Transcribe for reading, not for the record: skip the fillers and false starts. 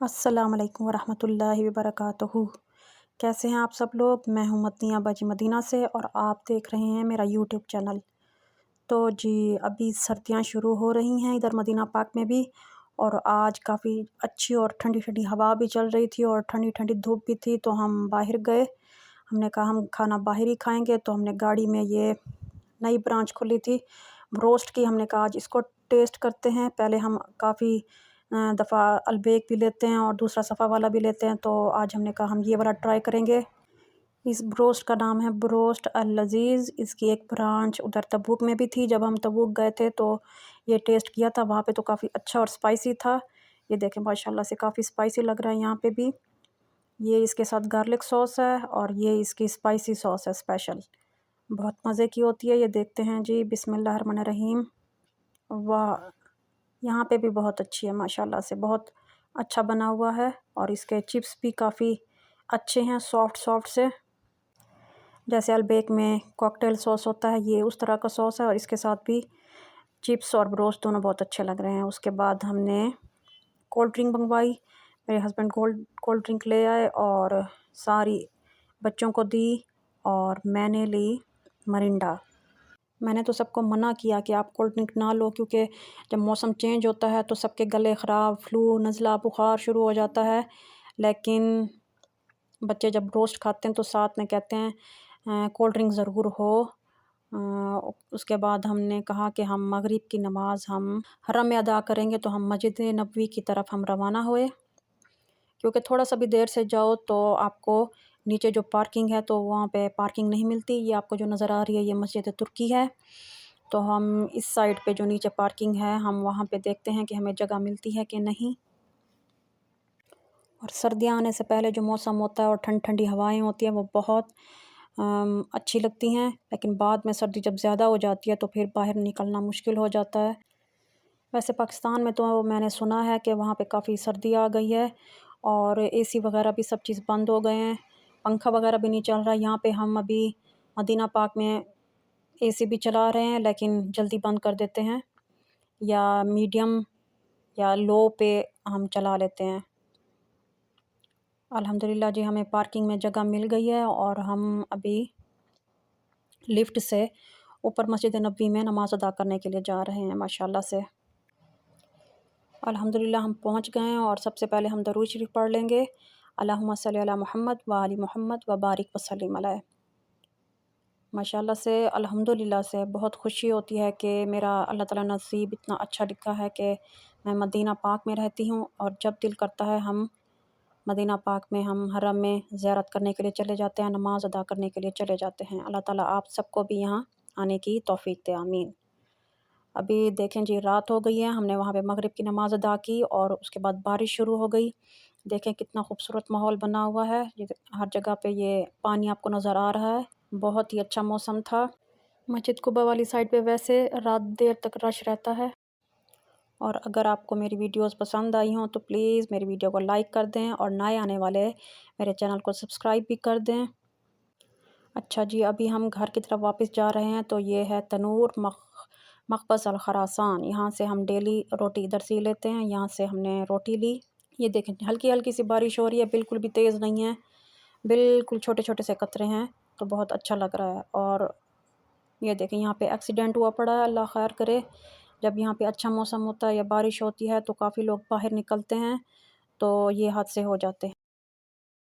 अस्सलामुअलैकुम वरहमतुल्लाहि वबरकातुहू। कैसे हैं आप सब लोग? मैं हूँ मदनिया बाजी मदीना से और आप देख रहे हैं मेरा यूट्यूब चैनल। तो जी अभी सर्दियाँ शुरू हो रही हैं इधर मदीना पाक में भी, और आज काफ़ी अच्छी और ठंडी ठंडी हवा भी चल रही थी और ठंडी ठंडी धूप भी थी। तो हम बाहर गए, हमने कहा हम खाना बाहर ही खाएँगे। तो हमने गाड़ी में ये नई ब्रांच खुली थी ब्रोस्ट की, हमने कहा आज इसको टेस्ट करते हैं। पहले हम काफ़ी दफ़ा अलबेक भी लेते हैं और दूसरा सफ़ा वाला भी लेते हैं, तो आज हमने कहा हम ये वाला ट्राई करेंगे। इस ब्रोस्ट का नाम है ब्रोस्ट अल लज़ीज़। इसकी एक ब्रांच उधर तबूक में भी थी। जब हम तबूक गए थे तो ये टेस्ट किया था वहाँ पे, तो काफ़ी अच्छा और स्पाइसी था। ये देखें माशाल्लाह से काफ़ी स्पाइसी लग रहा है यहाँ पे भी। ये इसके साथ गार्लिक सॉस है और ये इसकी स्पाइसी सॉस है स्पेशल, बहुत मज़े की होती है। ये देखते हैं जी, बिस्मिल्लाहिर्रहमानिर्रहीम। वाह! यहाँ पे भी बहुत अच्छी है माशाल्लाह से, बहुत अच्छा बना हुआ है। और इसके चिप्स भी काफ़ी अच्छे हैं, सॉफ्ट सॉफ्ट से, जैसे अलबेक में कॉकटेल सॉस होता है, ये उस तरह का सॉस है। और इसके साथ भी चिप्स और ब्रोस्ट दोनों बहुत अच्छे लग रहे हैं। उसके बाद हमने कोल्ड ड्रिंक मंगवाई, मेरे हस्बैंड कोल्ड ड्रिंक ले आए और सारी बच्चों को दी, और मैंने ली मरिंडा। मैंने तो सबको मना किया कि आप कोल्ड ड्रिंक ना लो, क्योंकि जब मौसम चेंज होता है तो सबके गले ख़राब, फ्लू, नज़ला, बुखार शुरू हो जाता है। लेकिन बच्चे जब रोस्ट खाते हैं तो साथ में कहते हैं कोल्ड ड्रिंक ज़रूर हो। उसके बाद हमने कहा कि हम मगरिब की नमाज़ हम हरम में अदा करेंगे, तो हम मस्जिद नबवी की तरफ हम रवाना हुए। क्योंकि थोड़ा सा भी देर से जाओ तो आपको नीचे जो पार्किंग है तो वहाँ पे पार्किंग नहीं मिलती। ये आपको जो नज़र आ रही है ये मस्जिद तुर्की है। तो हम इस साइड पे जो नीचे पार्किंग है हम वहाँ पे देखते हैं कि हमें जगह मिलती है कि नहीं। और सर्दियाँ आने से पहले जो मौसम होता है और ठंडी ठंडी हवाएं होती हैं वो बहुत अच्छी लगती हैं। लेकिन बाद में सर्दी जब ज़्यादा हो जाती है तो फिर बाहर निकलना मुश्किल हो जाता है। वैसे पाकिस्तान में तो मैंने सुना है कि वहाँ पे काफ़ी सर्दी आ गई है और एसी वगैरह भी सब चीज़ बंद हो गए हैं, पंखा वगैरह भी नहीं चल रहा है। यहाँ पे हम अभी मदीना पाक में एसी भी चला रहे हैं, लेकिन जल्दी बंद कर देते हैं या मीडियम या लो पे हम चला लेते हैं। अल्हम्दुलिल्लाह जी हमें पार्किंग में जगह मिल गई है और हम अभी लिफ्ट से ऊपर मस्जिद नबवी में नमाज़ अदा करने के लिए जा रहे हैं माशाल्लाह से। अल्हम्दुलिल्लाह हम पहुंच गए हैं और सबसे पहले हम दरूद शरीफ पढ़ लेंगे। अल्लाहुम्मा सल्ली अला मुहम्मद व आलि मुहम्मद व बारिक व सल्लिम अलैहि। माशाल्लाह से अल्हम्दुलिल्लाह से बहुत खुशी होती है कि मेरा अल्लाह ताला नसीब इतना अच्छा लिखा है कि मैं मदीना पाक में रहती हूँ। और जब दिल करता है हम मदीना पाक में हम हरम में ज़ियारत करने के लिए चले जाते हैं, नमाज़ अदा करने के लिए चले जाते हैं। अल्लाह ताला आप सबको भी यहाँ आने की तौफ़ीक दे, आमीन। अभी देखें जी रात हो गई है, हमने वहाँ पे मगरिब की नमाज़ अदा की और उसके बाद बारिश शुरू हो गई। देखें कितना खूबसूरत माहौल बना हुआ है, ये हर जगह पे ये पानी आपको नज़र आ रहा है। बहुत ही अच्छा मौसम था। मस्जिद कुबा वाली साइड पे वैसे रात देर तक रश रहता है। और अगर आपको मेरी वीडियोस पसंद आई हों तो प्लीज़ मेरी वीडियो को लाइक कर दें और नए आने वाले मेरे चैनल को सब्सक्राइब भी कर दें। अच्छा जी, अभी हम घर की तरफ वापस जा रहे हैं। तो ये है तनूर मखबज़ अल खरासान, यहाँ से हम डेली रोटी इधर से लेते हैं। यहाँ से हमने रोटी ली। ये देखें हल्की हल्की सी बारिश हो रही है, बिल्कुल भी तेज़ नहीं है, बिल्कुल छोटे छोटे से कतरे हैं, तो बहुत अच्छा लग रहा है। और ये देखें यहाँ पे एक्सीडेंट हुआ पड़ा है, अल्लाह खैर करे। जब यहाँ पे अच्छा मौसम होता है या बारिश होती है तो काफ़ी लोग बाहर निकलते हैं तो ये हादसे हो जाते हैं।